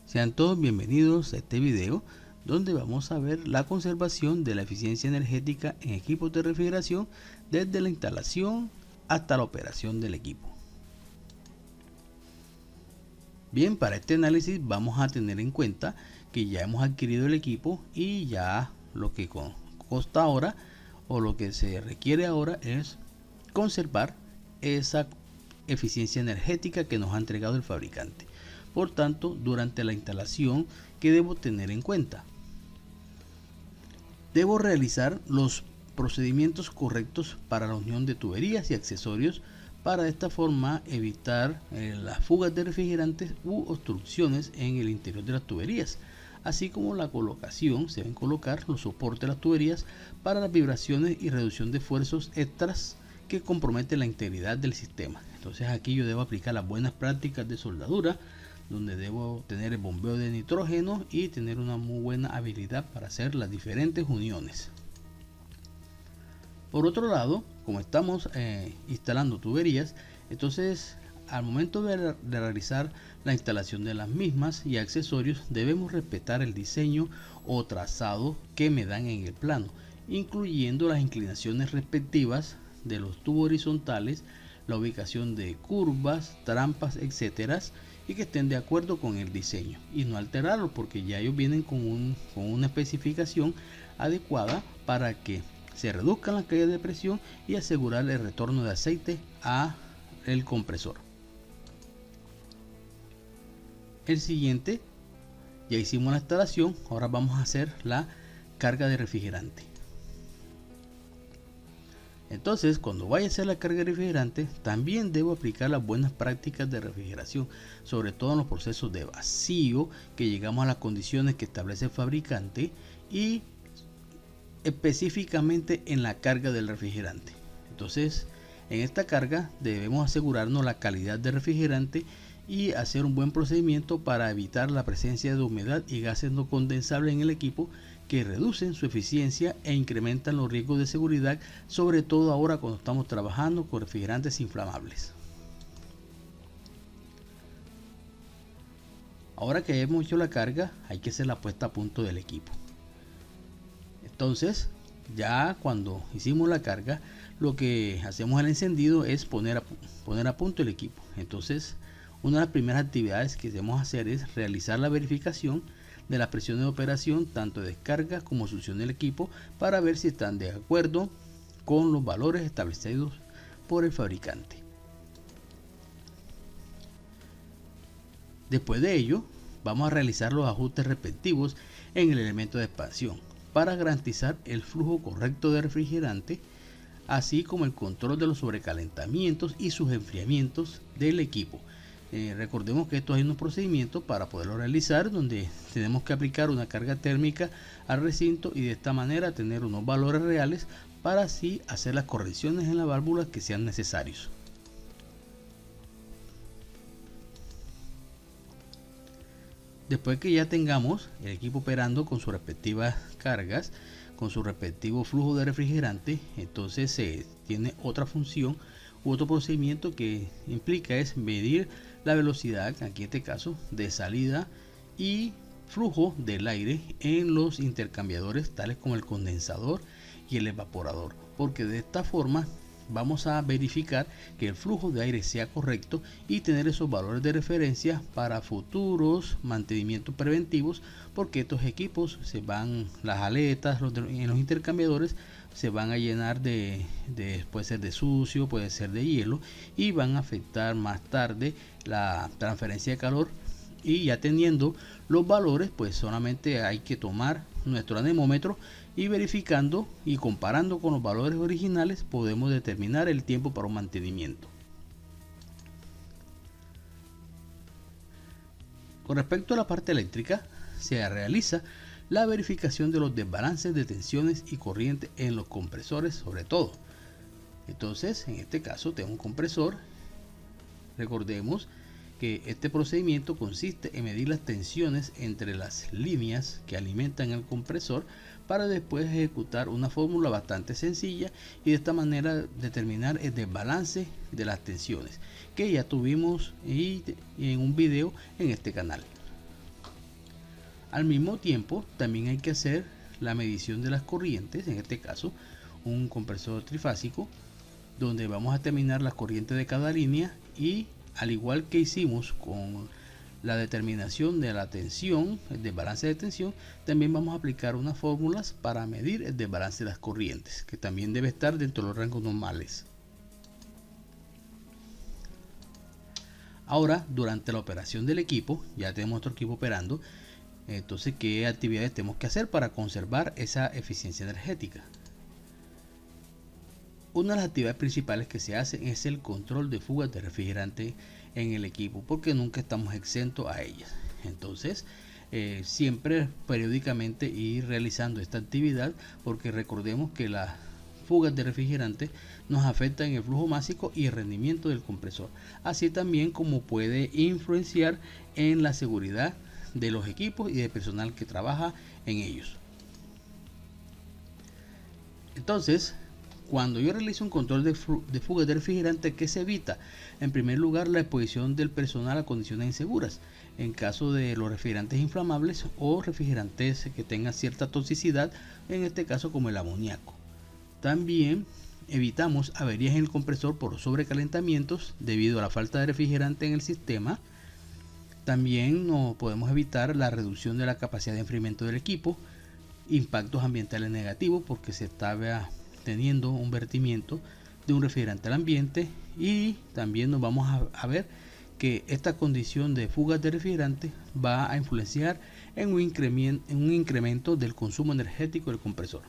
Sean todos bienvenidos a este video donde vamos a ver la conservación de la eficiencia energética en equipos de refrigeración desde la instalación hasta la operación del equipo. Bien, para este análisis vamos a tener en cuenta que ya hemos adquirido el equipo y ya lo que consta ahora o lo que se requiere ahora es conservar esa eficiencia energética que nos ha entregado el fabricante. Por tanto, durante la instalación, ¿qué debo tener en cuenta? Debo realizar los procedimientos correctos para la unión de tuberías y accesorios para de esta forma evitar las fugas de refrigerantes u obstrucciones en el interior de las tuberías, así como la colocación. Se deben colocar los soportes de las tuberías para las vibraciones y reducción de esfuerzos extras que comprometen la integridad del sistema. Entonces aquí yo debo aplicar las buenas prácticas de soldadura, donde debo tener el bombeo de nitrógeno y tener una muy buena habilidad para hacer las diferentes uniones. Por otro lado, como estamos instalando tuberías, entonces al momento de realizar la instalación de las mismas y accesorios debemos respetar el diseño o trazado que me dan en el plano, incluyendo las inclinaciones respectivas de los tubos horizontales, la ubicación de curvas, trampas, etcétera, y que estén de acuerdo con el diseño y no alterarlo, porque ya ellos vienen con una especificación adecuada para que se reduzcan las caídas de presión y asegurar el retorno de aceite a el compresor. El siguiente, ya hicimos la instalación, ahora vamos a hacer la carga de refrigerante. Entonces, cuando vaya a hacer la carga de refrigerante, también debo aplicar las buenas prácticas de refrigeración, sobre todo en los procesos de vacío, que llegamos a las condiciones que establece el fabricante, y específicamente en la carga del refrigerante. Entonces, en esta carga debemos asegurarnos la calidad del refrigerante y hacer un buen procedimiento para evitar la presencia de humedad y gases no condensables en el equipo, que reducen su eficiencia e incrementan los riesgos de seguridad, sobre todo ahora cuando estamos trabajando con refrigerantes inflamables. Ahora que hemos hecho la carga, hay que hacer la puesta a punto del equipo. Entonces, ya cuando hicimos la carga, lo que hacemos al encendido es poner a punto el equipo. Entonces, una de las primeras actividades que debemos hacer es realizar la verificación de las presiones de operación, tanto de descarga como succión del equipo, para ver si están de acuerdo con los valores establecidos por el fabricante. Después de ello, vamos a realizar los ajustes respectivos en el elemento de expansión para garantizar el flujo correcto de refrigerante, así como el control de los sobrecalentamientos y sus enfriamientos del equipo. Recordemos que estos hay unos procedimientos para poderlo realizar, donde tenemos que aplicar una carga térmica al recinto y de esta manera tener unos valores reales para así hacer las correcciones en las válvulas que sean necesarios. Después que ya tengamos el equipo operando con sus respectivas cargas, con su respectivo flujo de refrigerante, entonces se tiene otra función u otro procedimiento que implica es medir la velocidad, aquí en este caso, de salida y flujo del aire en los intercambiadores tales como el condensador y el evaporador, porque de esta forma vamos a verificar que el flujo de aire sea correcto y tener esos valores de referencia para futuros mantenimientos preventivos, porque estos equipos las aletas en los intercambiadores se van a llenar puede ser de sucio, puede ser de hielo, y van a afectar más tarde la transferencia de calor. Y ya teniendo los valores, pues solamente hay que tomar nuestro anemómetro y verificando y comparando con los valores originales podemos determinar el tiempo para un mantenimiento. Con respecto a la parte eléctrica, se realiza la verificación de los desbalances de tensiones y corriente en los compresores, sobre todo. Entonces, en este caso tengo un compresor. Recordemos que este procedimiento consiste en medir las tensiones entre las líneas que alimentan el compresor para después ejecutar una fórmula bastante sencilla y de esta manera determinar el desbalance de las tensiones, que ya tuvimos en un video en este canal. Al mismo tiempo, también hay que hacer la medición de las corrientes, en este caso un compresor trifásico, donde vamos a determinar las corrientes de cada línea y al igual que hicimos con la determinación de la tensión, el desbalance de tensión, también vamos a aplicar unas fórmulas para medir el desbalance de las corrientes, que también debe estar dentro de los rangos normales. Ahora, durante la operación del equipo, ya tenemos nuestro equipo operando, entonces, ¿qué actividades tenemos que hacer para conservar esa eficiencia energética? Una de las actividades principales que se hacen es el control de fugas de refrigerante en el equipo, porque nunca estamos exentos a ellas. Entonces, siempre periódicamente ir realizando esta actividad, porque recordemos que las fugas de refrigerante nos afectan el flujo másico y el rendimiento del compresor, así también como puede influenciar en la seguridad de los equipos y del personal que trabaja en ellos. Entonces, cuando yo realizo un control de fugas de refrigerante, ¿qué se evita? En primer lugar, la exposición del personal a condiciones inseguras, en caso de los refrigerantes inflamables o refrigerantes que tengan cierta toxicidad, en este caso como el amoníaco. También evitamos averías en el compresor por sobrecalentamientos debido a la falta de refrigerante en el sistema. También no podemos evitar la reducción de la capacidad de enfriamiento del equipo, impactos ambientales negativos porque se estaba teniendo un vertimiento de un refrigerante al ambiente, y también nos vamos a ver que esta condición de fugas de refrigerante va a influenciar en un incremento del consumo energético del compresor.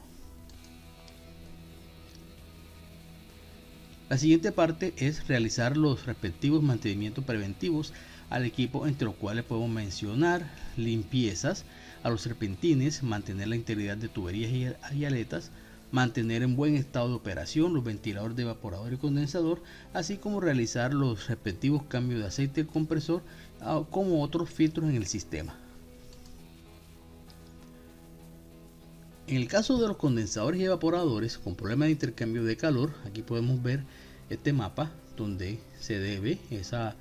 La siguiente parte es realizar los respectivos mantenimientos preventivos al equipo, entre los cuales podemos mencionar limpiezas a los serpentines, mantener la integridad de tuberías y aletas, mantener en buen estado de operación los ventiladores de evaporador y condensador, así como realizar los respectivos cambios de aceite del compresor, como otros filtros en el sistema. En el caso de los condensadores y evaporadores con problemas de intercambio de calor, aquí podemos ver este mapa donde se debe esa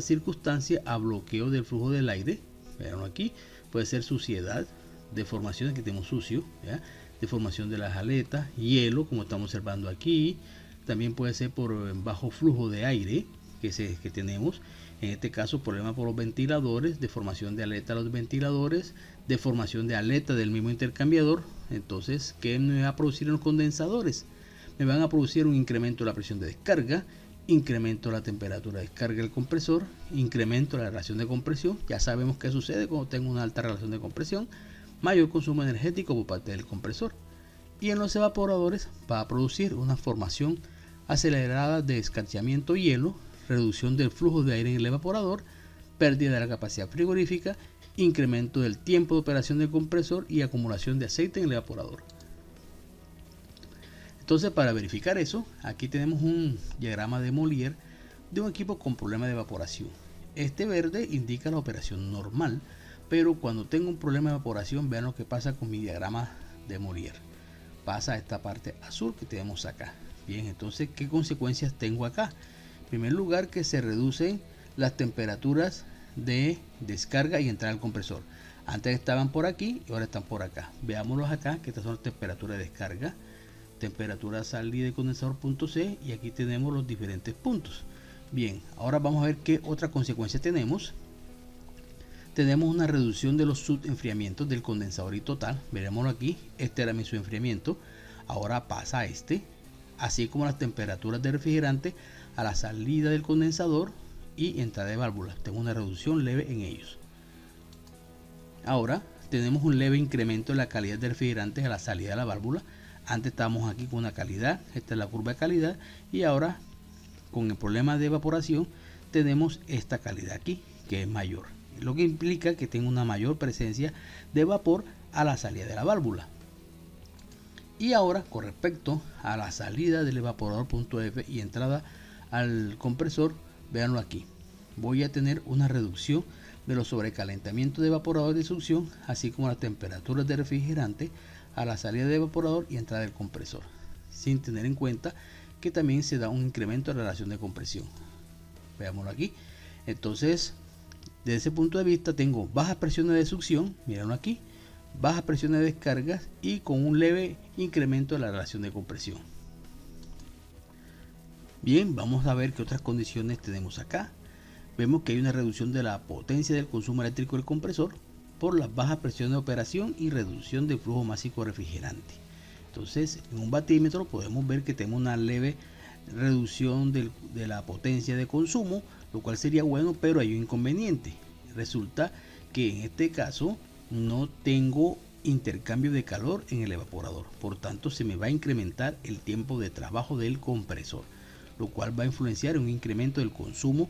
circunstancia a bloqueo del flujo del aire. Vean aquí, puede ser suciedad, deformaciones, que tenemos sucio, ¿ya? Deformación de las aletas, hielo como estamos observando aquí. También puede ser por bajo flujo de aire que tenemos, en este caso problema por los ventiladores, deformación de aleta de los ventiladores, deformación de aleta del mismo intercambiador. Entonces, ¿qué me va a producir en los condensadores? Me van a producir un incremento de la presión de descarga, incremento de la temperatura de descarga del compresor, incremento de la relación de compresión. Ya sabemos qué sucede cuando tengo una alta relación de compresión, mayor consumo energético por parte del compresor. Y en los evaporadores va a producir una formación acelerada de escarchamiento y hielo, reducción del flujo de aire en el evaporador, pérdida de la capacidad frigorífica, incremento del tiempo de operación del compresor y acumulación de aceite en el evaporador. Entonces, para verificar eso, aquí tenemos un diagrama de Molière de un equipo con problema de evaporación. Este verde indica la operación normal, pero cuando tengo un problema de evaporación, vean lo que pasa con mi diagrama de Molière. Pasa a esta parte azul que tenemos acá. Bien, entonces, ¿qué consecuencias tengo acá? En primer lugar, que se reducen las temperaturas de descarga y entrada al compresor. Antes estaban por aquí y ahora están por acá. Veámoslos acá, que estas son las temperaturas de descarga, temperatura salida de condensador punto C, y aquí tenemos los diferentes puntos. Bien, ahora vamos a ver qué otra consecuencia tenemos. Tenemos una reducción de los subenfriamientos del condensador y total. Veremoslo aquí, este era mi subenfriamiento, ahora pasa a este, así como las temperaturas de refrigerante a la salida del condensador y entrada de válvulas. Tengo una reducción leve en ellos. Ahora tenemos un leve incremento en la calidad de refrigerantes a la salida de la válvula. Antes estábamos aquí con una calidad, esta es la curva de calidad, y ahora con el problema de evaporación tenemos esta calidad aquí, que es mayor, lo que implica que tengo una mayor presencia de vapor a la salida de la válvula. Y ahora, con respecto a la salida del evaporador punto F y entrada al compresor, véanlo aquí, voy a tener una reducción de los sobrecalentamientos de evaporador de succión, así como las temperaturas de refrigerante a la salida del evaporador y entrada del compresor, sin tener en cuenta que también se da un incremento de la relación de compresión. Veámoslo aquí. Entonces, Desde ese punto de vista tengo bajas presiones de succión, miren aquí, bajas presiones de descargas y con un leve incremento de la relación de compresión. Bien, vamos a ver qué otras condiciones tenemos acá. Vemos que hay una reducción de la potencia del consumo eléctrico del compresor por las bajas presiones de operación y reducción del flujo másico refrigerante. Entonces, en un batímetro podemos ver que tenemos una leve reducción de la potencia de consumo, lo cual sería bueno, pero hay un inconveniente. Resulta que en este caso no tengo intercambio de calor en el evaporador, por tanto se me va a incrementar el tiempo de trabajo del compresor, lo cual va a influenciar en un incremento del consumo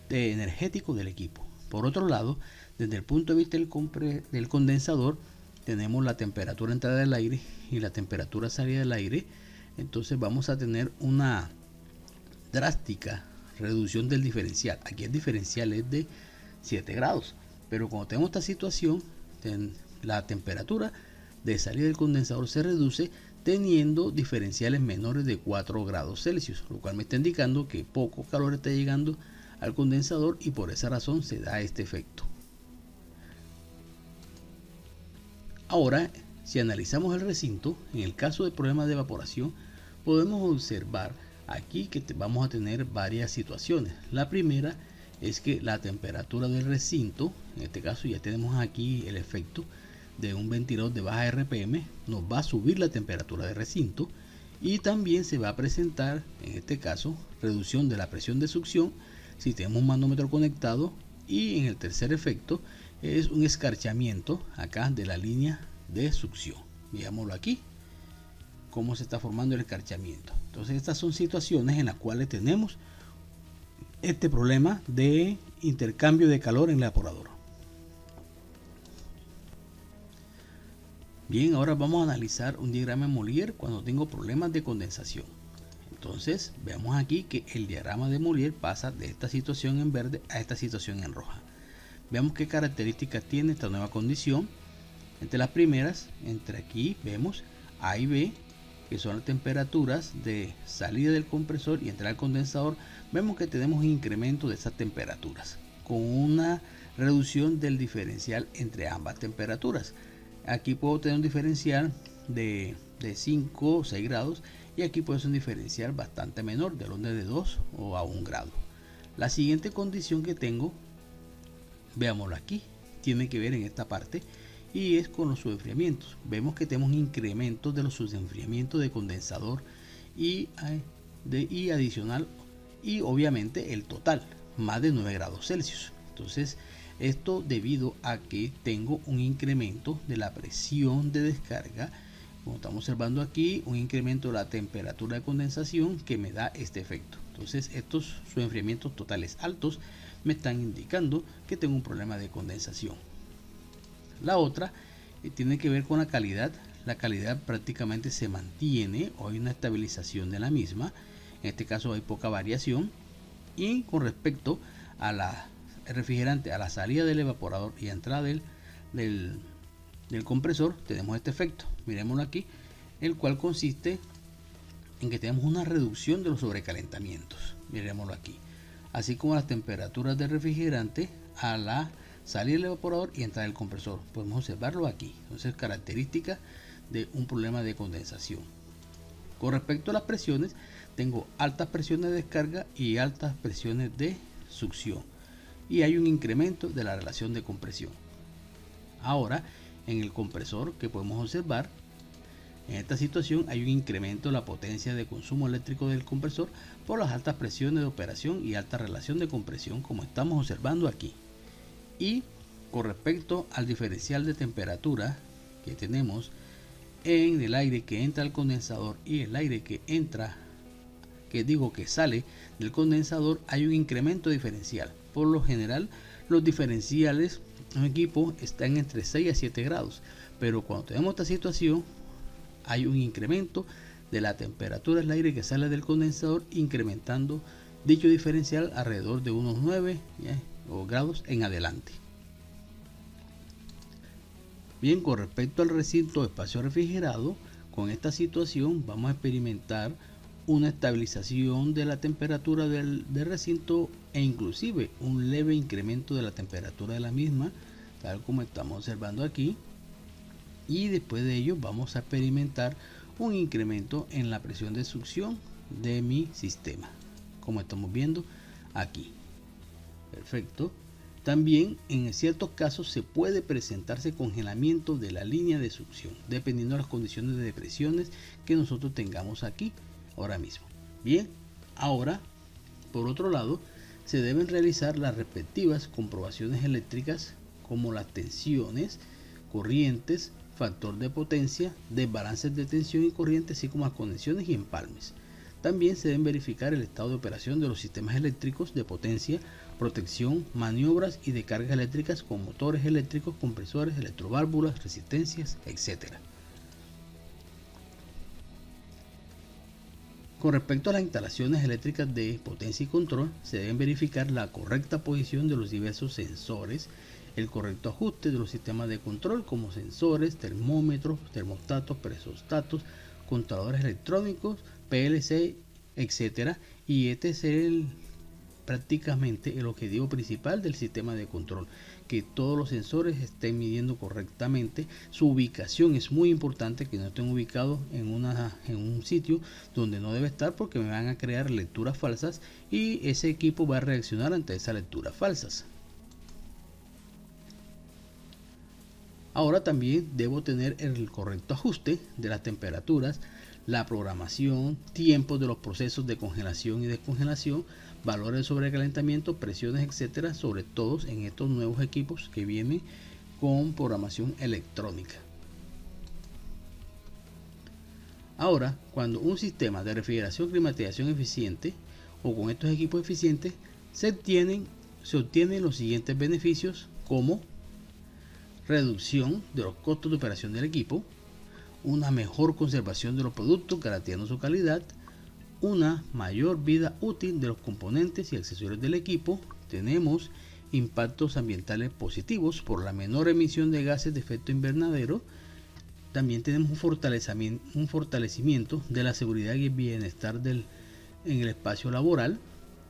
energético del equipo. Por otro lado, desde el punto de vista del condensador, tenemos la temperatura de entrada del aire y la temperatura de salida del aire. Entonces vamos a tener una drástica reducción del diferencial. Aquí el diferencial es de 7 grados, pero cuando tenemos esta situación, la temperatura de salida del condensador se reduce teniendo diferenciales menores de 4 grados Celsius, lo cual me está indicando que poco calor está llegando al condensador y por esa razón se da este efecto. Ahora, si analizamos el recinto, en el caso de problemas de evaporación, podemos observar aquí que vamos a tener varias situaciones. La primera es que la temperatura del recinto, en este caso ya tenemos aquí el efecto de un ventilador de baja RPM, nos va a subir la temperatura del recinto y también se va a presentar, en este caso, reducción de la presión de succión si tenemos un manómetro conectado, y en el tercer efecto es un escarchamiento acá de la línea de succión. Veámoslo aquí, cómo se está formando el escarchamiento. Entonces estas son situaciones en las cuales tenemos este problema de intercambio de calor en el evaporador. Bien, ahora vamos a analizar un diagrama de Molière cuando tengo problemas de condensación. Entonces veamos aquí que el diagrama de Molière pasa de esta situación en verde a esta situación en roja. Veamos qué características tiene esta nueva condición. Entre las primeras, entre aquí vemos A y B, que son las temperaturas de salida del compresor y entrada al condensador. Vemos que tenemos un incremento de esas temperaturas con una reducción del diferencial entre ambas temperaturas. Aquí puedo tener un diferencial de 5 o 6 grados y aquí puede ser un diferencial bastante menor, del orden de 2 o a 1 grado. La siguiente condición que tengo, veámoslo aquí, tiene que ver en esta parte y es con los subenfriamientos. Vemos que tenemos un incremento de los subenfriamientos de condensador y adicional, y obviamente el total más de 9 grados Celsius. Entonces esto debido a que tengo un incremento de la presión de descarga, como estamos observando aquí, un incremento de la temperatura de condensación que me da este efecto. Entonces estos subenfriamientos totales altos me están indicando que tengo un problema de condensación. La otra tiene que ver con la calidad. La calidad prácticamente se mantiene o hay una estabilización de la misma. En este caso hay poca variación. Y con respecto a la refrigerante, a la salida del evaporador y a entrada del compresor, tenemos este efecto. Miremoslo aquí, el cual consiste en que tenemos una reducción de los sobrecalentamientos. Miremoslo aquí, así como las temperaturas del refrigerante a la salida del evaporador y entrada del compresor. Podemos observarlo aquí. Entonces, características de un problema de condensación. Con respecto a las presiones, tengo altas presiones de descarga y altas presiones de succión, y hay un incremento de la relación de compresión. Ahora, en el compresor, que podemos observar, en esta situación hay un incremento de la potencia de consumo eléctrico del compresor por las altas presiones de operación y alta relación de compresión, como estamos observando aquí. Y con respecto al diferencial de temperatura que tenemos en el aire que entra al condensador y el aire que entra, que sale del condensador, hay un incremento diferencial. Por lo general, los diferenciales en un equipo están entre 6 a 7 grados, pero cuando tenemos esta situación, hay un incremento de la temperatura del aire que sale del condensador, incrementando dicho diferencial alrededor de unos 9 grados en adelante. Bien, con respecto al recinto de espacio refrigerado, con esta situación vamos a experimentar una estabilización de la temperatura del recinto e inclusive un leve incremento de la temperatura de la misma, tal como estamos observando aquí. Y después de ello vamos a experimentar un incremento en la presión de succión de mi sistema, como estamos viendo aquí. Perfecto. También en ciertos casos se puede presentarse congelamiento de la línea de succión, dependiendo de las condiciones de presiones que nosotros tengamos aquí ahora mismo. Bien, ahora, por otro lado, se deben realizar las respectivas comprobaciones eléctricas, como las tensiones, corrientes, factor de potencia, desbalances de tensión y corriente, así como las conexiones y empalmes. También se deben verificar el estado de operación de los sistemas eléctricos de potencia, protección, maniobras y de cargas eléctricas con motores eléctricos, compresores, electroválvulas, resistencias, etc. Con respecto a las instalaciones eléctricas de potencia y control, se deben verificar la correcta posición de los diversos sensores, el correcto ajuste de los sistemas de control como sensores, termómetros, termostatos, presostatos, controladores electrónicos, PLC, etc. Y este es prácticamente el objetivo principal del sistema de control, que todos los sensores estén midiendo correctamente. Su ubicación es muy importante, que no estén ubicados en un sitio donde no debe estar, porque me van a crear lecturas falsas y ese equipo va a reaccionar ante esas lecturas falsas. Ahora también debo tener el correcto ajuste de las temperaturas, la programación, tiempos de los procesos de congelación y descongelación, valores de sobrecalentamiento, presiones, etcétera, sobre todo en estos nuevos equipos que vienen con programación electrónica. Ahora, cuando un sistema de refrigeración climatización eficiente o con estos equipos eficientes se obtienen los siguientes beneficios, como reducción de los costos de operación del equipo, una mejor conservación de los productos garantizando su calidad, una mayor vida útil de los componentes y accesorios del equipo. Tenemos impactos ambientales positivos por la menor emisión de gases de efecto invernadero. También tenemos un fortalecimiento de la seguridad y el bienestar en el espacio laboral,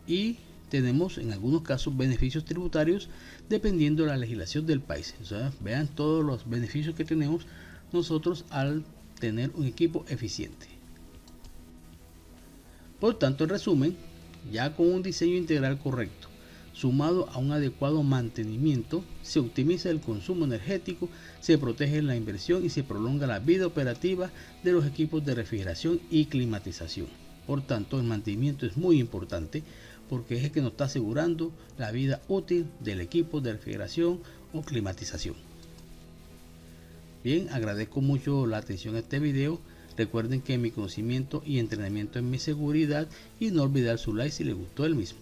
y tenemos en algunos casos beneficios tributarios dependiendo de la legislación del país. O sea, vean todos los beneficios que tenemos nosotros al tener un equipo eficiente. Por tanto, en resumen, ya con un diseño integral correcto, sumado a un adecuado mantenimiento, se optimiza el consumo energético, se protege la inversión y se prolonga la vida operativa de los equipos de refrigeración y climatización. Por tanto, el mantenimiento es muy importante, porque es el que nos está asegurando la vida útil del equipo de refrigeración o climatización. Bien, agradezco mucho la atención a este video. Recuerden que mi conocimiento y entrenamiento es mi seguridad, y no olvidar su like si les gustó el mismo.